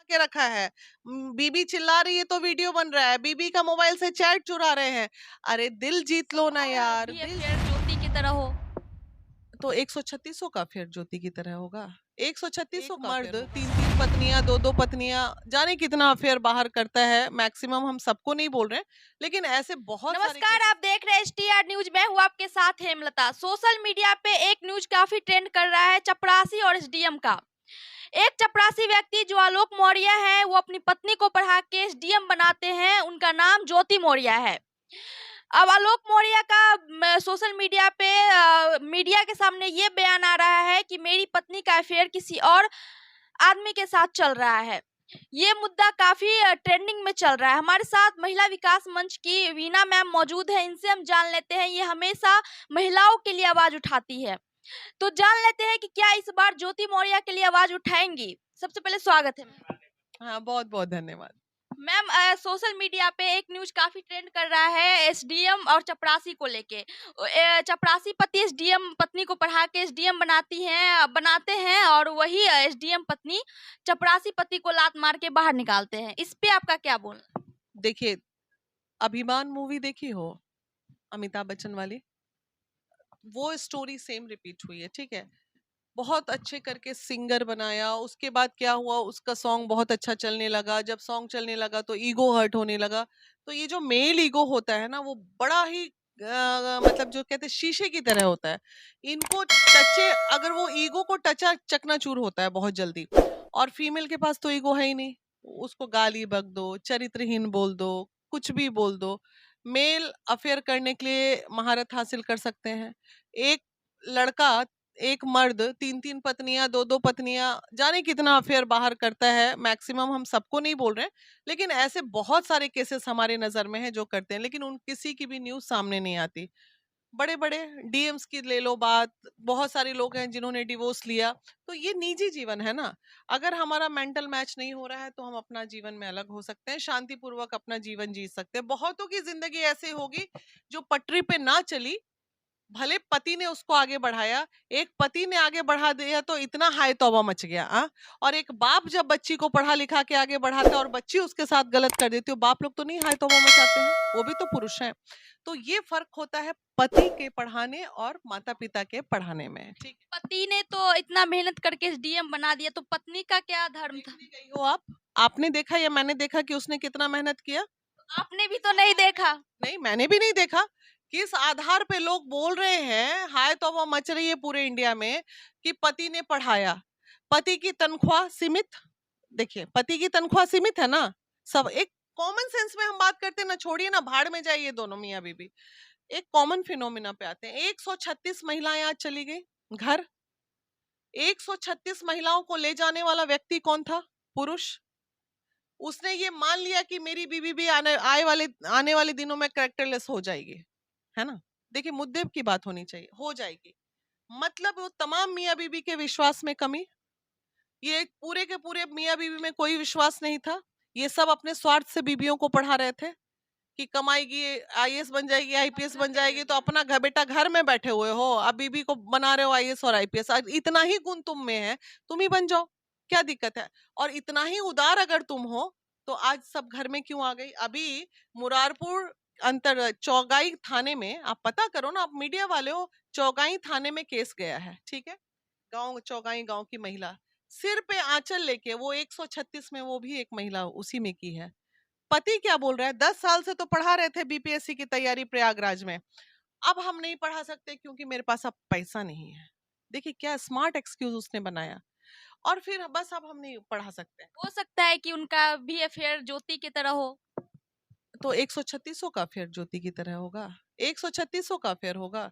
के रखा है। बीबी चिल्ला रही है तो वीडियो बन रहा है, बीबी का मोबाइल से चैट चुरा रहे हैं। अरे दिल जीत लो ना और यार, भी दिल अफेयर ज्योति की तरह हो। तो 136 का फिर ज्योति की तरह होगा। 136 एक का मर्द फिर होगा। 3-3 पत्नियां, 2-2 पत्नियां, जाने कितना अफेयर बाहर करता है। मैक्सिमम हम सबको नहीं बोल रहे हैं, लेकिन ऐसे बहुत सारे नमस्कार, केसेस। आप देख रहे हैं एसटीआर न्यूज। मैं हूँ आपके साथ हेमलता। सोशल मीडिया पे एक न्यूज काफी ट्रेंड कर रहा है, चपरासी और एसडीएम का। एक चपरासी व्यक्ति जो आलोक मौर्य है, वो अपनी पत्नी को पढ़ा के एसडीएम बनाते हैं। उनका नाम ज्योति मौर्य है। अब आलोक मौर्य का सोशल मीडिया पे मीडिया के सामने ये बयान आ रहा है कि मेरी पत्नी का अफेयर किसी और आदमी के साथ चल रहा है। ये मुद्दा काफी ट्रेंडिंग में चल रहा है। हमारे साथ महिला विकास मंच की वीना मैम मौजूद है। इनसे हम जान लेते हैं, ये हमेशा महिलाओं के लिए आवाज उठाती है। तो जान लेते हैं कि क्या इस बार ज्योति मौर्य के लिए आवाज उठाएंगी। सबसे पहले स्वागत है मैम। हाँ, बहुत बहुत धन्यवाद। मैम, सोशल मीडिया पे एक न्यूज काफी ट्रेंड कर रहा है एसडीएम और चपरासी को लेके। चपरासी पति एसडीएम पत्नी को पढ़ा के एसडीएम बनाते हैं और वही एसडीएम पत्नी चपरासी पति को लात मार के बाहर निकालते हैं। इस पे आपका क्या बोलना? देखिए, अभिमान मूवी देखी हो, अमिताभ बच्चन वाली, वो स्टोरी सेम रिपीट हुई है। ठीक है, बहुत अच्छे करके सिंगर बनाया, उसके बाद क्या हुआ, उसका सॉन्ग बहुत अच्छा चलने लगा। जब सॉन्ग चलने लगा तो ईगो हर्ट होने लगा। तो ये जो मेल ईगो होता है ना, वो बड़ा ही मतलब जो कहते हैं शीशे की तरह होता है। इनको टचे, अगर वो ईगो को टचा चकनाचूर होता है बहुत जल्दी। और फीमेल के पास तो ईगो है ही नहीं। उसको गाली बक दो, चरित्रहीन बोल दो, कुछ भी बोल दो, मेल अफेयर करने के लिए महारत हासिल कर सकते हैं। एक लड़का, एक मर्द 3-3 पत्नियां, 2-2 पत्नियां, जाने कितना अफेयर बाहर करता है। मैक्सिमम हम सबको नहीं बोल रहे हैं, लेकिन ऐसे बहुत सारे केसेस हमारे नजर में हैं जो करते हैं, लेकिन उन किसी की भी न्यूज सामने नहीं आती। बड़े बड़े डीएम्स की ले लो बात, बहुत सारे लोग हैं जिन्होंने डिवोर्स लिया। तो ये निजी जीवन है ना। अगर हमारा मेंटल मैच नहीं हो रहा है तो हम अपना जीवन में अलग हो सकते हैं, शांतिपूर्वक अपना जीवन जी सकते हैं। बहुतों की जिंदगी ऐसे होगी जो पटरी पे ना चली, भले पति ने उसको आगे बढ़ाया। एक पति ने आगे बढ़ा दिया तो इतना हाय तौबा मच गया। और एक बाप जब बच्ची को पढ़ा लिखा के आगे बढ़ाता है और बच्ची उसके साथ गलत कर देती है, बाप लोग तो नहीं हाय तौबा मचाते हैं, वो भी तो पुरुष हैं। तो ये फर्क होता है पति के पढ़ाने और माता पिता के पढ़ाने में। ठीक है, पति ने तो इतना मेहनत करके एसडीएम बना दिया, तो पत्नी का क्या धर्म था? देखने गई हो आप? आपने देखा या मैंने देखा कि उसने कितना मेहनत किया? आपने भी तो नहीं देखा। नहीं, मैंने भी नहीं देखा। किस आधार पे लोग बोल रहे हैं, हाय तौबा मच रही है पूरे इंडिया में कि पति ने पढ़ाया। पति की तनख्वाह सीमित। देखिए, पति की तनख्वाह सीमित है ना। सब एक कॉमन सेंस में हम बात करते हैं ना, छोड़िए ना, भाड़ में जाइए दोनों मियाँ बीबी। एक कॉमन फिनोमिना पे आते हैं। 136 महिलाएं आज चली गई घर। 136 महिलाओं को ले जाने वाला व्यक्ति कौन था? पुरुष। उसने ये मान लिया कि मेरी बीवी भी आने वाले दिनों में कैरेक्टरलेस हो जाएगी, है ना। देखिए, मुद्दे की बात होनी चाहिए, हो जाएगी। मतलब वो तमाम मियाँ बीबी के विश्वास में कमी। ये पूरे के पूरे मियाँ बीवी में कोई विश्वास नहीं था। ये सब अपने स्वार्थ से बीबियों को पढ़ा रहे थे कि कमाएगी, आईएएस बन जाएगी, आईपीएस बन जाएगी, तो अपना घर, बेटा घर में बैठे हुए हो, अब बीबी को बना रहे हो आईएएस और आईपीएस। इतना ही गुण तुम में है, तुम ही बन जाओ, क्या दिक्कत है। और इतना ही उदार अगर तुम हो तो आज सब घर में क्यों आ गई? अभी मुरारपुर अंतर चौगाई थाने में, आप पता करो ना, आप मीडिया वाले हो, चौगाई थाने में केस गया है। ठीक है, गांव चौगाई गांव की महिला सिर पे आंचल लेके, वो 136 में वो भी एक महिला उसी में की है। पति क्या बोल रहा है, 10 साल से तो पढ़ा रहे थे बीपीएससी की तैयारी प्रयागराज में, अब हम नहीं पढ़ा सकते क्योंकि मेरे पास अब पैसा नहीं है। देखिए क्या स्मार्ट एक्सक्यूज उसने बनाया, और फिर बस अब हम नहीं पढ़ा सकते। हो सकता है कि उनका भी अफेयर ज्योति की तरह हो। तो 136 का फिर ज्योति की तरह होगा, 136 का फिर होगा।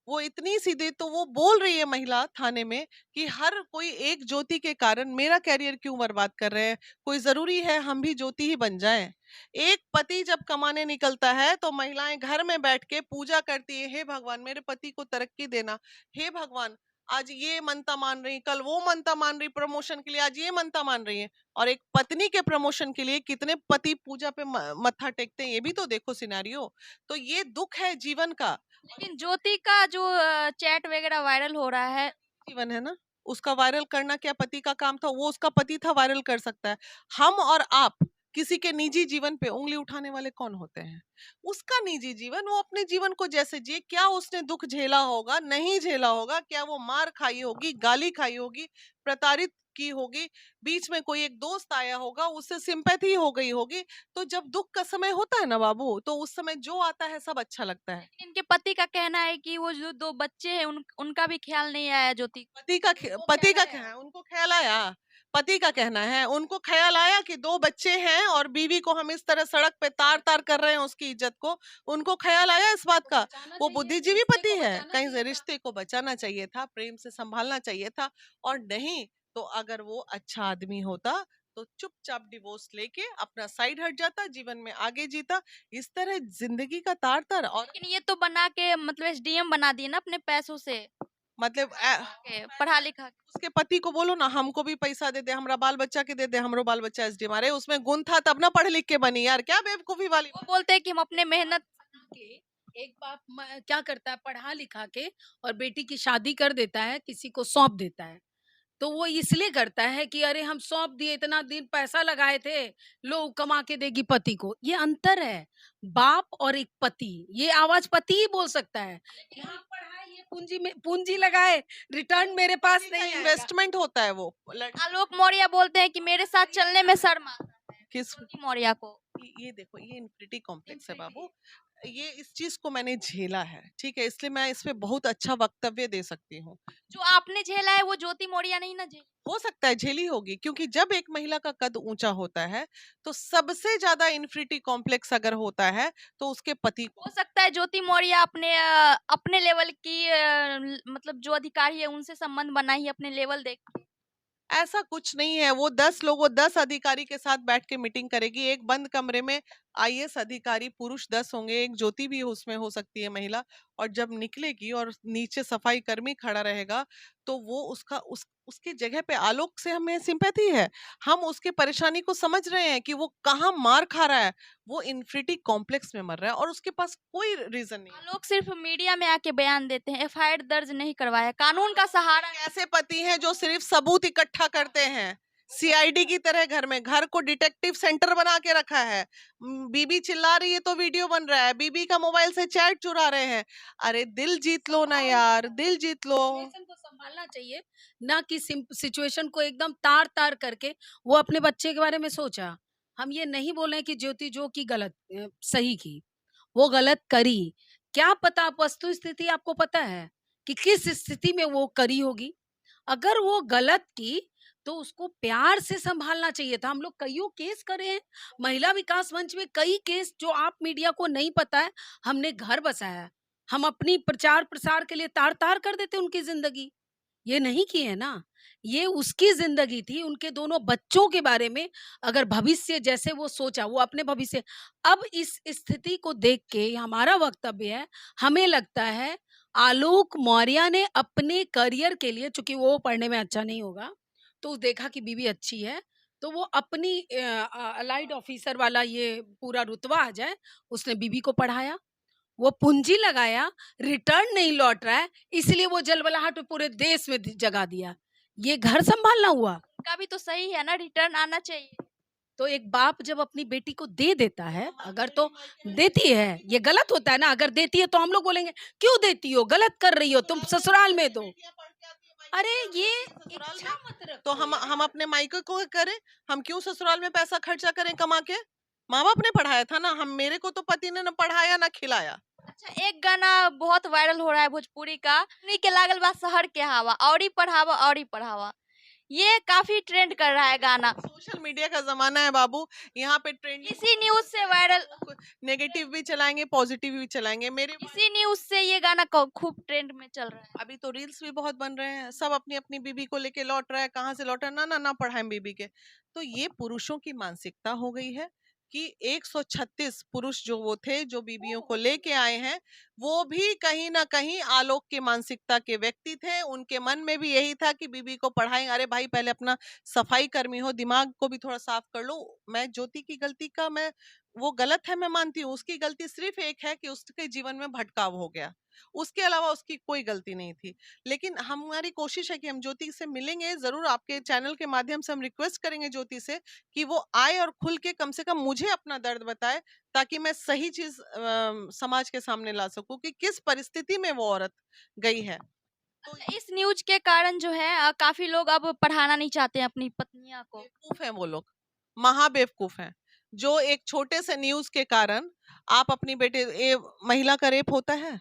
वो इतनी सीधे, तो वो बोल रही है महिला थाने में कि हर कोई एक ज्योति के कारण मेरा कैरियर क्यों बर्बाद कर रहे हैं, कोई जरूरी है हम भी ज्योति ही बन जाएं। एक पति जब कमाने निकलता है तो महिलाएं घर में बैठ के पूजा करती है, हे भगवान मेरे पति को तरक्की देना, हे भगवान आज ये मनता मान रही, कल वो मनता मान रही, प्रमोशन के लिए आज ये मनता मान रही है। और एक पत्नी के प्रमोशन के लिए कितने पति पूजा पे मत्था टेकते हैं, ये भी तो देखो सिनेरियो। तो ये दुख है जीवन का। लेकिन ज्योति का जो चैट वगैरह वायरल हो रहा है, जीवन है ना। उसका वायरल करना क्या पति का काम था? वो उसका पति था, वायरल कर सकता है। हम और आप किसी के निजी जीवन पे उंगली उठाने वाले कौन होते हैं? उसका निजी जीवन, वो अपने जीवन को जैसे जिए। क्या उसने दुख झेला होगा, नहीं झेला होगा? क्या वो मार खाई होगी, गाली खाई होगी, प्रताड़ित की होगी, बीच में कोई एक दोस्त आया होगा, उससे सिंपैथी हो गई होगी? तो जब दुख का समय होता है ना बाबू, तो उस समय जो आता है सब अच्छा लगता है। इनके पति का कहना है कि वो जो 2 बच्चे हैं उनका भी ख्याल नहीं आया ज्योति को। वो पति का ख्याल क्या आया। है, उनको ख्याल आया? पति का कहना है उनको ख्याल आया कि 2 बच्चे हैं और बीवी को हम इस तरह सड़क पे तार-तार कर रहे हैं उसकी इज्जत को, उनको ख्याल आया इस बात का? वो बुद्धिजीवी पति है, कहीं से रिश्ते को बचाना चाहिए था, प्रेम से संभालना चाहिए था। और नहीं तो अगर वो अच्छा आदमी होता तो चुपचाप डिवोर्स लेके अपना साइड हट जाता, जीवन में आगे जीता। इस तरह जिंदगी का तार-तार। और लेकिन ये तो बना के मतलब एसडीएम बना दिए ना अपने पैसों से, मतलब पढ़ा लिखा के। उसके पति को बोलो ना, हमको भी पैसा दे दे, हमरा बाल बच्चा के दे दे, हमरो बाल बच्चा एसडी मारे। उसमें गुण था तब ना पढ़ लिख के बनी यार, क्या बेवकूफी वाली वो बात। बोलते हैं कि हम अपने मेहनत के एक बाप क्या करता है, पढ़ा लिखा के और बेटी की शादी कर देता है, किसी को सौंप देता है। तो वो इसलिए करता है कि अरे हम सौंप दिए, इतना दिन पैसा लगाए थे, लो कमा के देगी पति को। ये अंतर है बाप और एक पति। ये आवाज पति ही बोल सकता है, यहाँ पढ़ाए, ये पूंजी में पूंजी लगाए, रिटर्न मेरे पास नहीं आएगा। इन्वेस्टमेंट होता है वो। आलोक मौर्य बोलते हैं कि मेरे साथ चलने में शर्म आता है किस ज्योति मौर्य को। ये देखो, ये इन्फिनिटी कॉम्प्लेक्स है बाबू। ये इस चीज को मैंने झेला है, ठीक है, इसलिए मैं इस पे बहुत अच्छा वक्तव्य दे सकती हूँ। जो आपने झेला है वो ज्योति मौर्य नहीं ना झेली। हो सकता है झेली होगी, क्योंकि जब एक महिला का कद ऊंचा होता है तो सबसे ज्यादा इन्फिनिटी कॉम्प्लेक्स अगर होता है तो उसके पति को। हो सकता है ज्योति मौर्य अपने लेवल की मतलब जो अधिकारी है उनसे संबंध बनाई है अपने लेवल देख के। ऐसा कुछ नहीं है। वो 10 अधिकारी के साथ बैठ के मीटिंग करेगी। एक बंद कमरे में आईएएस अधिकारी पुरुष 10 होंगे, एक ज्योति भी उसमें हो सकती है महिला। और जब निकलेगी और नीचे सफाई कर्मी खड़ा रहेगा तो वो उसके जगह पे आलोक से हमें सिंपैथी है। हम उसके परेशानी को समझ रहे हैं कि वो कहाँ मार खा रहा है। वो इन्फिनिटी कॉम्प्लेक्स में मर रहा है और उसके पास कोई रीजन नहीं है। आलोक सिर्फ मीडिया में आके बयान देते हैं, एफआईआर दर्ज नहीं करवाया, कानून का सहारा। ऐसे पति हैं जो सिर्फ सबूत इकट्ठा करते हैं, सीआईडी की तरह घर को डिटेक्टिव सेंटर बना के रखा है। बीबी चिल्ला रही है तो वीडियो बन रहा है, बीबी का मोबाइल से चैट चुरा रहे हैं। अरे दिल जीत लो ना यार, दिल जीत लो। सिचुएशन को संभालना चाहिए, ना कि सिचुएशन को एकदम तार तार करके। वो अपने बच्चे के बारे में सोचा। हम ये नहीं बोल रहे हैं कि ज्योति जो की गलत सही की, वो गलत करी। क्या पता वस्तु स्थिति आपको पता है कि किस स्थिति में वो करी होगी। अगर वो गलत की तो उसको प्यार से संभालना चाहिए था। हम लोग कईयों केस करे हैं, महिला विकास मंच में कई केस जो आप मीडिया को नहीं पता है, हमने घर बसाया। हम अपनी प्रचार प्रसार के लिए तार तार कर देते उनकी जिंदगी। ये नहीं किए है ना, ये उसकी जिंदगी थी, उनके दोनों बच्चों के बारे में अगर भविष्य जैसे वो सोचा, वो अपने भविष्य। अब इस स्थिति को देख के हमारा वक्तव्य है, हमें लगता है आलोक मौर्य ने अपने करियर के लिए, चूंकि वो पढ़ने में अच्छा नहीं होगा, तो देखा कि बीवी अच्छी है, तो वो अपनी अलाइड ऑफिसर वाला ये पूरा रुतबा आ जाए, उसने बीवी को पढ़ाया, वो पूंजी लगाया, रिटर्न नहीं लौट रहा है, इसलिए वो जलबलाहट पूरे देश में जगा दिया। ये घर संभालना हुआ। उनका भी तो सही है ना, रिटर्न आना चाहिए। तो एक बाप जब अपनी बेटी को दे देता है, अगर तो देती है, ये गलत होता है ना, अगर देती है तो हम लोग बोलेंगे क्यों देती हो, गलत कर रही हो तुम, ससुराल में दो। अरे ये इच्छा मत रखो। तो हम अपने मायके को करें, हम क्यों ससुराल में पैसा खर्चा करें कमा के? माँ बाप ने पढ़ाया था ना, हम मेरे को तो पति ने न पढ़ाया ना खिलाया। अच्छा, एक गाना बहुत वायरल हो रहा है भोजपुरी का, "नी के लागल बा शहर के हवा, औरी पढ़ावा औरी पढ़ावा", ये काफी ट्रेंड कर रहा है गाना। सोशल मीडिया का जमाना है बाबू, यहाँ पे ट्रेंड इसी न्यूज से वायरल, नेगेटिव भी चलाएंगे, पॉजिटिव भी चलाएंगे। मेरे इसी न्यूज से ये गाना खूब ट्रेंड में चल रहा है। अभी तो रील्स भी बहुत बन रहे हैं, सब अपनी अपनी बीबी को लेके लौट रहा है। कहाँ से लौटा? ना ना ना पढ़ाएं बीबी के। तो ये पुरुषों की मानसिकता हो गई है कि 136 पुरुष जो वो थे जो बीबियों को लेके आए हैं, वो भी कहीं ना कहीं आलोक की मानसिकता के व्यक्ति थे। उनके मन में भी यही था कि बीबी को पढ़ाएं। अरे भाई, पहले अपना सफाई कर्मी हो, दिमाग को भी थोड़ा साफ कर लो। मैं ज्योति की गलती का मैं वो गलत है, मैं मानती हूँ। उसकी गलती सिर्फ एक है कि उसके जीवन में भटकाव हो गया, उसके अलावा उसकी कोई गलती नहीं थी। लेकिन हमारी कोशिश है कि हम ज्योति से मिलेंगे जरूर, आपके चैनल के माध्यम से हम रिक्वेस्ट करेंगे ज्योति से कि वो आए और खुल के कम से कम मुझे अपना दर्द बताए, ताकि मैं सही चीज समाज के सामने ला सकूं कि किस परिस्थिति में वो औरत गई है। तो इस न्यूज के कारण जो है काफी लोग अब पढ़ाना नहीं चाहते हैं अपनी पत्नियां को। बेवकूफ हैं वो लोग, महाबेवकूफ हैं, जो एक छोटे से न्यूज के कारण आप अपनी महिला का रेप होता है,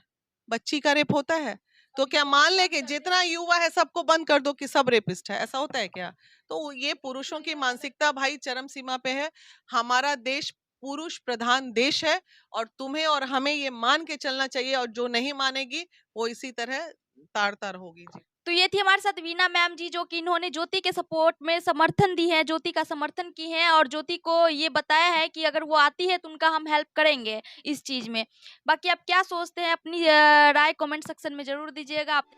बच्ची का रेप होता है, तो क्या मान ले कि जितना युवा है सबको बंद कर दो कि सब रेपिस्ट है? ऐसा होता है क्या? तो ये पुरुषों की मानसिकता भाई चरम सीमा पे है। हमारा देश पुरुष प्रधान देश है, और तुम्हें और हमें ये मान के चलना चाहिए, और जो नहीं मानेगी वो इसी तरह तार तार होगी जी। तो ये थी हमारे साथ वीना मैम जी, जो कि इन्होंने ज्योति के सपोर्ट में समर्थन दी है, ज्योति का समर्थन की है और ज्योति को ये बताया है कि अगर वो आती है तो उनका हम हेल्प करेंगे इस चीज में। बाकी आप क्या सोचते हैं, अपनी राय कमेंट सेक्शन में जरूर दीजिएगा आप।